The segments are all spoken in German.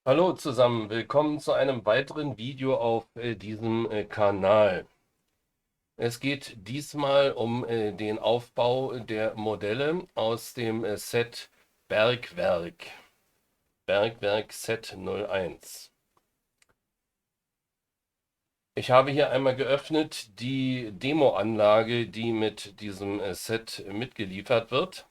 Hallo zusammen, willkommen zu einem weiteren Video auf diesem Kanal. Es geht diesmal um den Aufbau der Modelle aus dem Set Bergwerk, Bergwerk Set 01. Ich habe hier einmal geöffnet die Demo-Anlage, die mit diesem Set mitgeliefert wird.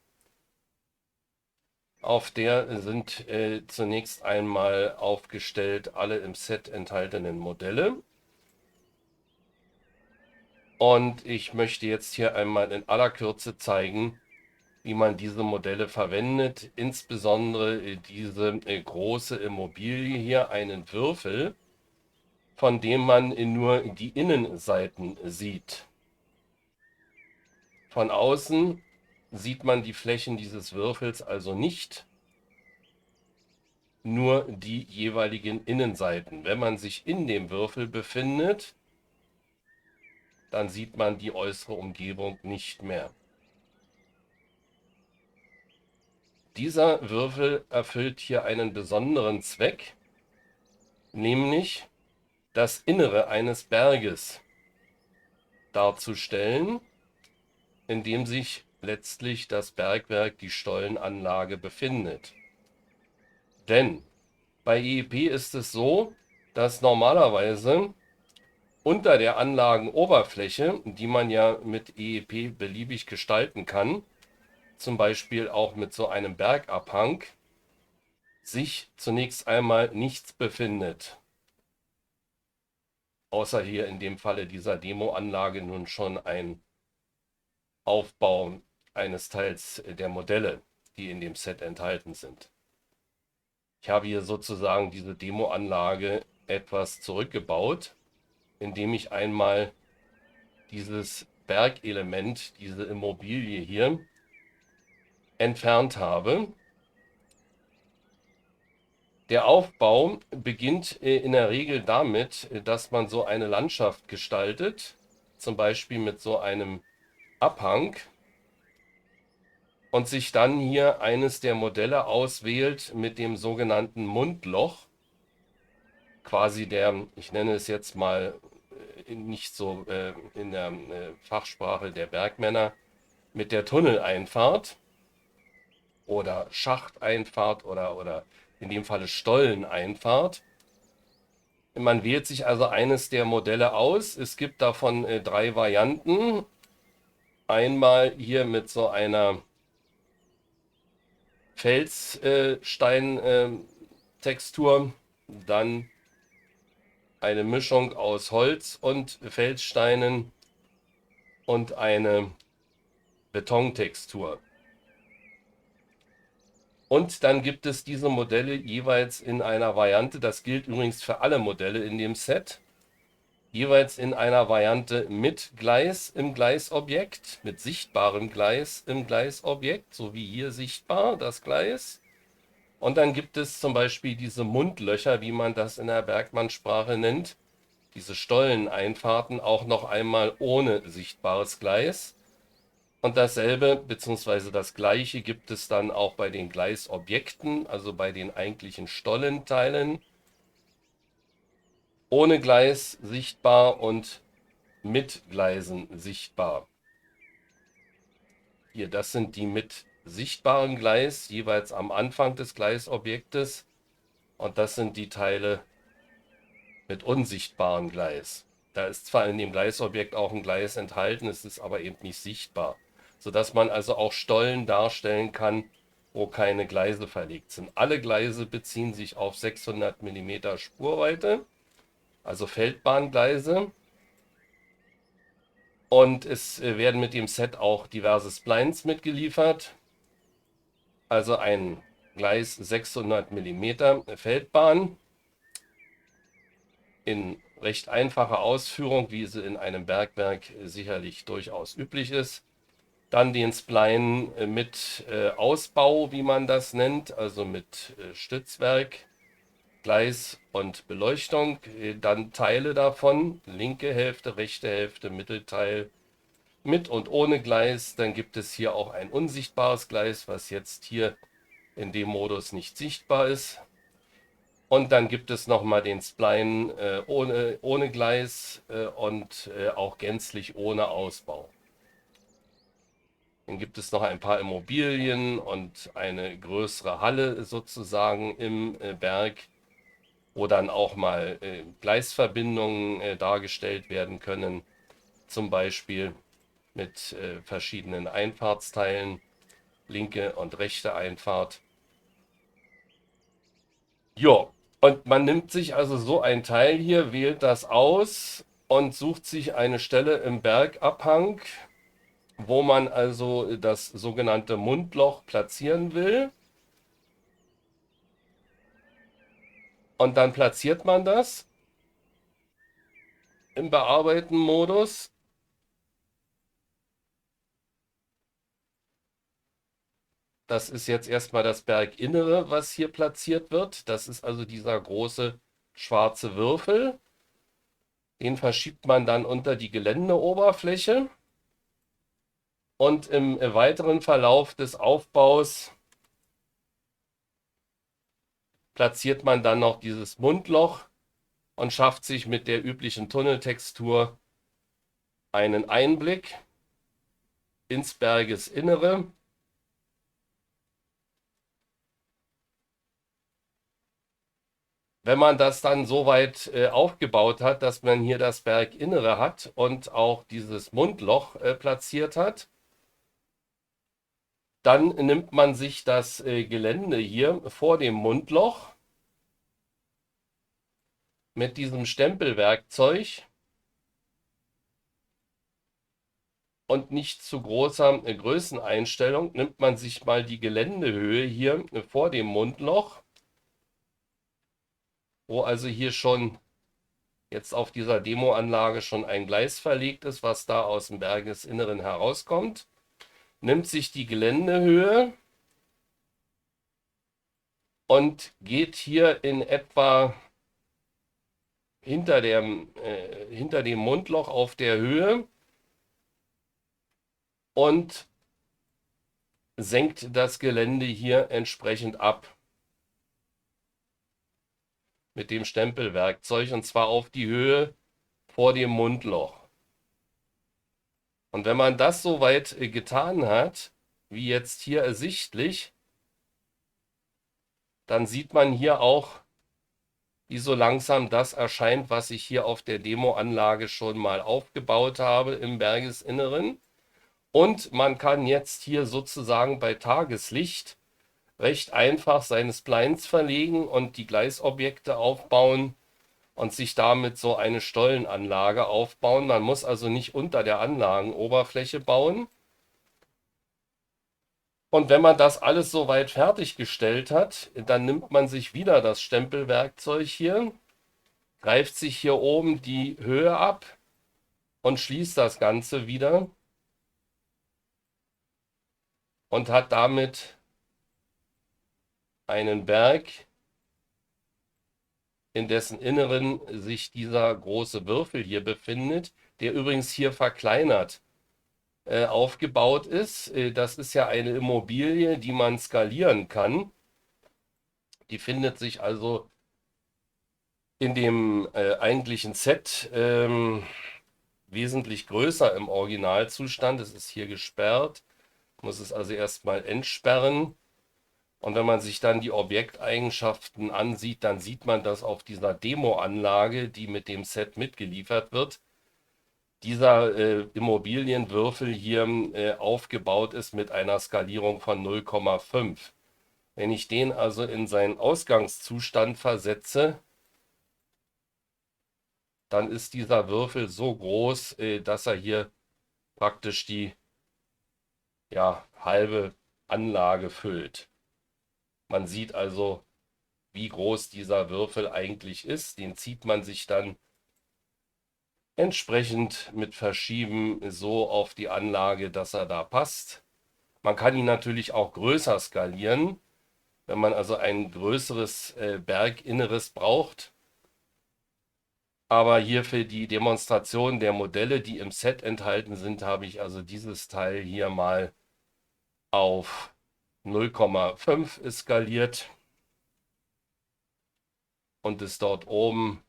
Auf der sind zunächst einmal aufgestellt alle im Set enthaltenen Modelle. Und ich möchte jetzt hier einmal in aller Kürze zeigen, wie man diese Modelle verwendet. Insbesondere diese große Immobilie hier, einen Würfel, von dem man nur die Innenseiten sieht. Von außen sieht man die Flächen dieses Würfels also nicht, nur die jeweiligen Innenseiten. Wenn man sich in dem Würfel befindet, dann sieht man die äußere Umgebung nicht mehr. Dieser Würfel erfüllt hier einen besonderen Zweck, nämlich das Innere eines Berges darzustellen, in dem sich letztlich das Bergwerk, die Stollenanlage, befindet. Denn bei EEP ist es so, dass normalerweise unter der Anlagenoberfläche, die man ja mit EEP beliebig gestalten kann, zum Beispiel auch mit so einem Bergabhang, sich zunächst einmal nichts befindet. Außer hier in dem Falle dieser Demo-Anlage nun schon ein Aufbau eines Teils der Modelle, die in dem Set enthalten sind. Ich habe hier sozusagen diese Demo-Anlage etwas zurückgebaut, indem ich einmal dieses Bergelement, diese Immobilie hier, entfernt habe. Der Aufbau beginnt in der Regel damit, dass man so eine Landschaft gestaltet, zum Beispiel mit so einem Abhang, und sich dann hier eines der Modelle auswählt mit dem sogenannten Mundloch, quasi der, ich nenne es jetzt mal nicht so in der Fachsprache der Bergmänner, mit der Tunneleinfahrt oder Schachteinfahrt oder in dem Falle Stolleneinfahrt. Man wählt sich also eines der Modelle aus. Es gibt davon drei Varianten. Einmal hier mit so einer Felssteintextur, dann eine Mischung aus Holz und Felssteinen und eine Betontextur. Und dann gibt es diese Modelle jeweils in einer Variante, das gilt übrigens für alle Modelle in dem Set, jeweils in einer Variante mit Gleis im Gleisobjekt, mit sichtbarem Gleis im Gleisobjekt, so wie hier sichtbar das Gleis. Und dann gibt es zum Beispiel diese Mundlöcher, wie man das in der Bergmannssprache nennt, diese Stolleneinfahrten auch noch einmal ohne sichtbares Gleis. Und dasselbe bzw. das gleiche gibt es dann auch bei den Gleisobjekten, also bei den eigentlichen Stollenteilen. Ohne Gleis sichtbar und mit Gleisen sichtbar. Hier, das sind die mit sichtbarem Gleis, jeweils am Anfang des Gleisobjektes. Und das sind die Teile mit unsichtbarem Gleis. Da ist zwar in dem Gleisobjekt auch ein Gleis enthalten, es ist aber eben nicht sichtbar, sodass man also auch Stollen darstellen kann, wo keine Gleise verlegt sind. Alle Gleise beziehen sich auf 600 mm Spurweite, also Feldbahngleise. Und es werden mit dem Set auch diverse Splines mitgeliefert, also ein Gleis 600 mm Feldbahn in recht einfacher Ausführung, wie sie in einem Bergwerk sicherlich durchaus üblich ist. Dann den Spline mit Ausbau, wie man das nennt, also mit Stützwerk, Gleis und Beleuchtung. Dann Teile davon, linke Hälfte, rechte Hälfte, Mittelteil, mit und ohne Gleis. Dann gibt es hier auch ein unsichtbares Gleis, was jetzt hier in dem Modus nicht sichtbar ist. Und dann gibt es nochmal den Spline ohne Gleis und auch gänzlich ohne Ausbau. Dann gibt es noch ein paar Immobilien und eine größere Halle sozusagen im Berg, wo dann auch mal Gleisverbindungen dargestellt werden können, zum Beispiel mit verschiedenen Einfahrtsteilen, linke und rechte Einfahrt. Jo, und man nimmt sich also so ein Teil hier, wählt das aus und sucht sich eine Stelle im Bergabhang, wo man also das sogenannte Mundloch platzieren will. Und dann platziert man das im Bearbeiten-Modus. Das ist jetzt erstmal das Berginnere, was hier platziert wird. Das ist also dieser große schwarze Würfel. Den verschiebt man dann unter die Geländeoberfläche. Und im weiteren Verlauf des Aufbaus platziert man dann noch dieses Mundloch und schafft sich mit der üblichen Tunneltextur einen Einblick ins Bergesinnere. Wenn man das dann so weit aufgebaut hat, dass man hier das Berginnere hat und auch dieses Mundloch platziert hat, dann nimmt man sich das Gelände hier vor dem Mundloch mit diesem Stempelwerkzeug und nicht zu großer Größeneinstellung nimmt man sich mal die Geländehöhe hier vor dem Mundloch, wo also hier schon jetzt auf dieser Demoanlage schon ein Gleis verlegt ist, was da aus dem Bergesinneren herauskommt, nimmt sich die Geländehöhe und geht hier in etwa hinter dem Mundloch auf der Höhe und senkt das Gelände hier entsprechend ab mit dem Stempelwerkzeug und zwar auf die Höhe vor dem Mundloch. Und wenn man das soweit getan hat, wie jetzt hier ersichtlich, dann sieht man hier auch, wie so langsam das erscheint, was ich hier auf der Demoanlage schon mal aufgebaut habe im Bergesinneren. Und man kann jetzt hier sozusagen bei Tageslicht recht einfach seine Splines verlegen und die Gleisobjekte aufbauen und sich damit so eine Stollenanlage aufbauen. Man muss also nicht unter der Anlagenoberfläche bauen. Und wenn man das alles soweit fertiggestellt hat, dann nimmt man sich wieder das Stempelwerkzeug hier, greift sich hier oben die Höhe ab und schließt das Ganze wieder und hat damit einen Berg, in dessen Inneren sich dieser große Würfel hier befindet, der übrigens hier verkleinert aufgebaut ist. Das ist ja eine Immobilie, die man skalieren kann. Die findet sich also in dem eigentlichen Set wesentlich größer im Originalzustand. Es ist hier gesperrt, muss es also erstmal entsperren. Und wenn man sich dann die Objekteigenschaften ansieht, dann sieht man, dass auf dieser Demoanlage, die mit dem Set mitgeliefert wird, dieser Immobilienwürfel hier aufgebaut ist mit einer Skalierung von 0,5. Wenn ich den also in seinen Ausgangszustand versetze, dann ist dieser Würfel so groß, dass er hier praktisch die halbe Anlage füllt. Man sieht also, wie groß dieser Würfel eigentlich ist. Den zieht man sich dann entsprechend mit Verschieben so auf die Anlage, dass er da passt. Man kann ihn natürlich auch größer skalieren, wenn man also ein größeres Berginneres braucht. Aber hier für die Demonstration der Modelle, die im Set enthalten sind, habe ich also dieses Teil hier mal auf 0,5 skaliert. und es dort oben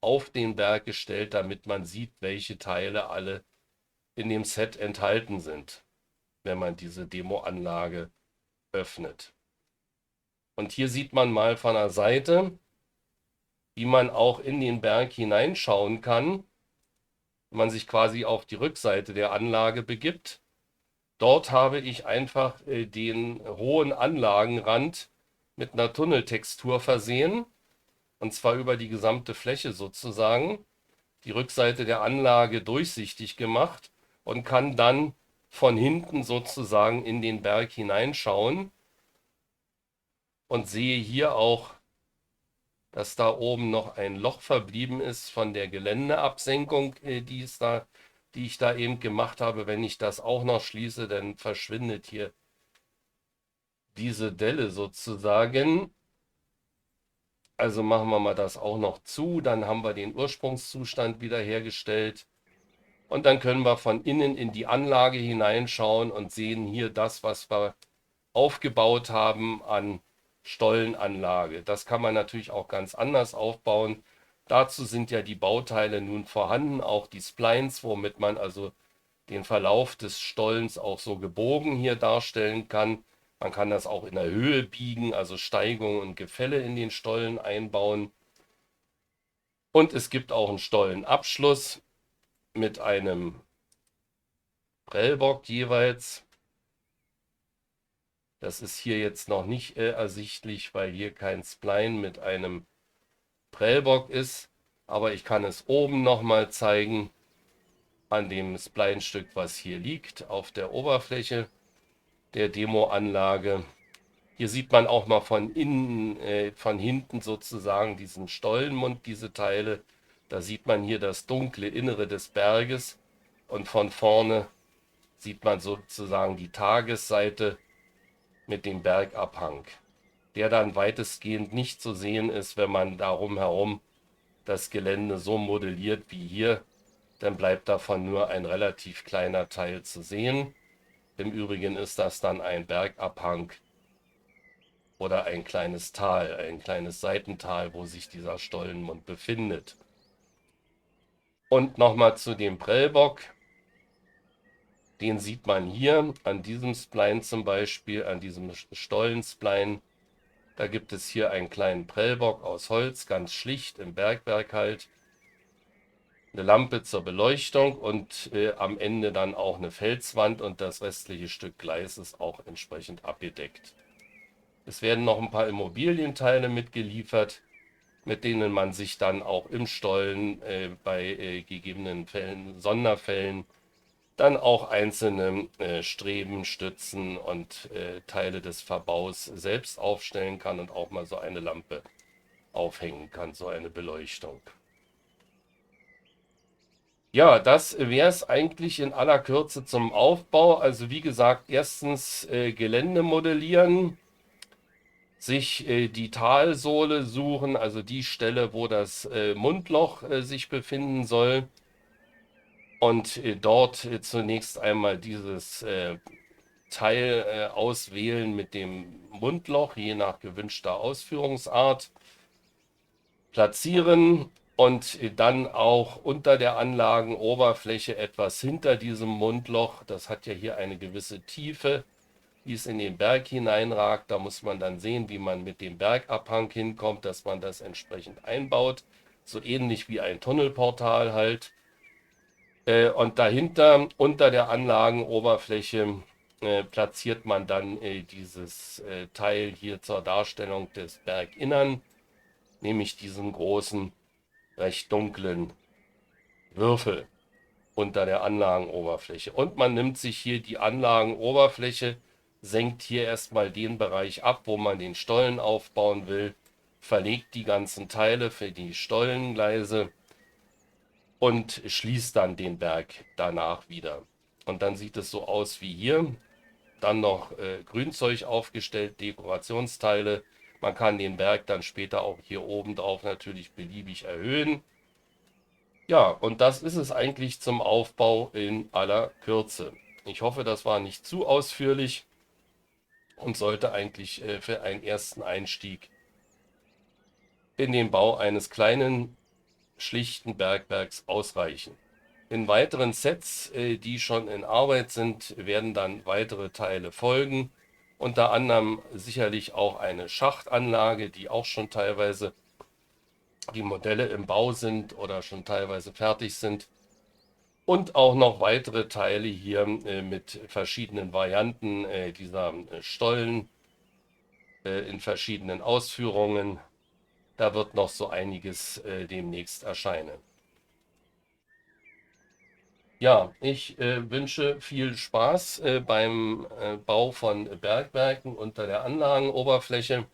auf den Berg gestellt, damit man sieht, welche Teile alle in dem Set enthalten sind, wenn man diese Demo-Anlage öffnet. Und hier sieht man mal von der Seite, wie man auch in den Berg hineinschauen kann, wenn man sich quasi auf die Rückseite der Anlage begibt. Dort habe ich einfach den hohen Anlagenrand mit einer Tunneltextur versehen, und zwar über die gesamte Fläche sozusagen, die Rückseite der Anlage durchsichtig gemacht und kann dann von hinten sozusagen in den Berg hineinschauen und sehe hier auch, dass da oben noch ein Loch verblieben ist von der Geländeabsenkung, die ich da eben gemacht habe. Wenn ich das auch noch schließe, dann verschwindet hier diese Delle sozusagen. Also machen wir mal das auch noch zu, dann haben wir den Ursprungszustand wiederhergestellt. Und dann können wir von innen in die Anlage hineinschauen und sehen hier das, was wir aufgebaut haben an Stollenanlage. Das kann man natürlich auch ganz anders aufbauen. Dazu sind ja die Bauteile nun vorhanden, auch die Splines, womit man also den Verlauf des Stollens auch so gebogen hier darstellen kann. Man kann das auch in der Höhe biegen, also Steigungen und Gefälle in den Stollen einbauen. Und es gibt auch einen Stollenabschluss mit einem Prellbock jeweils. Das ist hier jetzt noch nicht ersichtlich, weil hier kein Spline mit einem Prellbock ist. Aber ich kann es oben nochmal zeigen an dem Spline-Stück, was hier liegt auf der Oberfläche der Demo-Anlage. Hier sieht man auch mal von innen, von hinten sozusagen diesen Stollenmund, diese Teile. Da sieht man hier das dunkle Innere des Berges und von vorne sieht man sozusagen die Tagesseite mit dem Bergabhang, der dann weitestgehend nicht zu sehen ist, wenn man darum herum das Gelände so modelliert wie hier. Dann bleibt davon nur ein relativ kleiner Teil zu sehen. Im Übrigen ist das dann ein Bergabhang oder ein kleines Tal, ein kleines Seitental, wo sich dieser Stollenmund befindet. Und nochmal zu dem Prellbock. Den sieht man hier an diesem Spline zum Beispiel, an diesem Stollenspline. Da gibt es hier einen kleinen Prellbock aus Holz, ganz schlicht im Bergwerk halt. Eine Lampe zur Beleuchtung und am Ende dann auch eine Felswand, und das restliche Stück Gleis ist auch entsprechend abgedeckt. Es werden noch ein paar Immobilienteile mitgeliefert, mit denen man sich dann auch im Stollen bei gegebenen Fällen, Sonderfällen, dann auch einzelne Streben, Stützen und Teile des Verbaus selbst aufstellen kann und auch mal so eine Lampe aufhängen kann, so eine Beleuchtung. Ja, das wäre es eigentlich in aller Kürze zum Aufbau. Also wie gesagt, erstens Gelände modellieren, sich die Talsohle suchen, also die Stelle, wo das Mundloch sich befinden soll. Und dort zunächst einmal dieses Teil auswählen mit dem Mundloch, je nach gewünschter Ausführungsart, platzieren und dann auch unter der Anlagenoberfläche etwas hinter diesem Mundloch. Das hat ja hier eine gewisse Tiefe, wie es in den Berg hineinragt. Da muss man dann sehen, wie man mit dem Bergabhang hinkommt, dass man das entsprechend einbaut. So ähnlich wie ein Tunnelportal halt. Und dahinter, unter der Anlagenoberfläche, platziert man dann dieses Teil hier zur Darstellung des Berginnern, nämlich diesen großen, recht dunklen Würfel unter der Anlagenoberfläche. Und man nimmt sich hier die Anlagenoberfläche, senkt hier erstmal den Bereich ab, wo man den Stollen aufbauen will, verlegt die ganzen Teile für die Stollengleise und schließt dann den Berg danach wieder. Und dann sieht es so aus wie hier. Dann noch Grünzeug aufgestellt, Dekorationsteile. Man kann den Berg dann später auch hier oben drauf natürlich beliebig erhöhen. Ja, und das ist es eigentlich zum Aufbau in aller Kürze. Ich hoffe, das war nicht zu ausführlich und sollte eigentlich für einen ersten Einstieg in den Bau eines kleinen, schlichten Bergwerks ausreichen. In weiteren Sets, die schon in Arbeit sind, werden dann weitere Teile folgen. Unter anderem sicherlich auch eine Schachtanlage, die auch schon teilweise die Modelle im Bau sind oder schon teilweise fertig sind. Und auch noch weitere Teile hier mit verschiedenen Varianten dieser Stollen in verschiedenen Ausführungen. Da wird noch so einiges demnächst erscheinen. Ja, ich wünsche viel Spaß beim Bau von Bergwerken unter der Anlagenoberfläche.